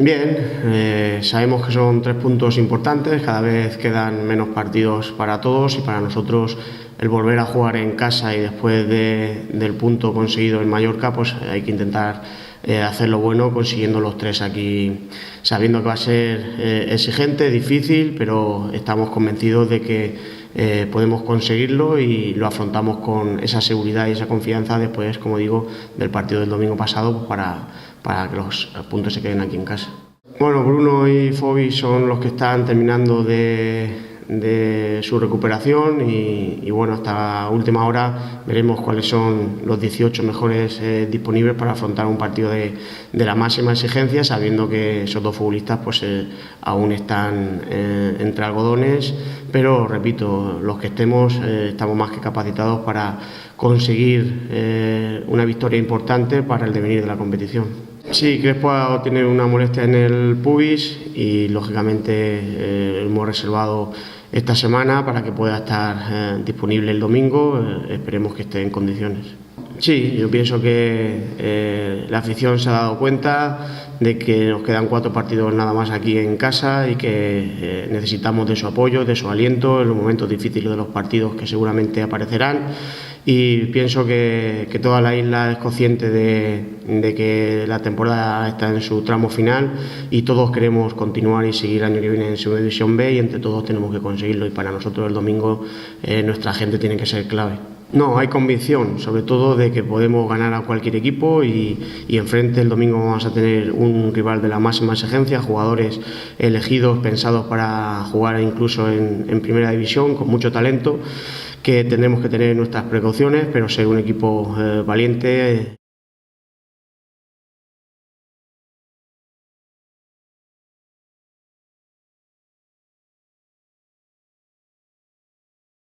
Bien, sabemos que son 3 puntos importantes, cada vez quedan menos partidos para todos y para nosotros el volver a jugar en casa y después del punto conseguido en Mallorca, pues hay que intentar hacerlo bueno consiguiendo los 3 aquí, sabiendo que va a ser exigente, difícil, pero estamos convencidos de que podemos conseguirlo y lo afrontamos con esa seguridad y esa confianza después, como digo, del partido del domingo pasado, pues para que los puntos se queden aquí en casa. Bueno, Bruno y Fobi son los que están terminando de su recuperación y bueno, hasta última hora veremos cuáles son los 18 mejores disponibles para afrontar un partido de la máxima exigencia, sabiendo que esos 2 futbolistas pues aún están entre algodones, pero repito, los que estemos estamos más que capacitados para conseguir una victoria importante para el devenir de la competición. Sí, Crespo tiene una molestia en el pubis y lógicamente hemos reservado esta semana para que pueda estar disponible el domingo. Esperemos que esté en condiciones. Sí, yo pienso que la afición se ha dado cuenta de que nos quedan 4 partidos nada más aquí en casa y que necesitamos de su apoyo, de su aliento en los momentos difíciles de los partidos que seguramente aparecerán. Y pienso que toda la isla es consciente de que la temporada está en su tramo final y todos queremos continuar y seguir el año que viene en Segunda División B y entre todos tenemos que conseguirlo y para nosotros el domingo nuestra gente tiene que ser clave. No, hay convicción, sobre todo de que podemos ganar a cualquier equipo y enfrente el domingo vamos a tener un rival de la máxima exigencia, jugadores elegidos, pensados para jugar incluso en primera división, con mucho talento, que tendremos que tener nuestras precauciones, pero ser un equipo valiente.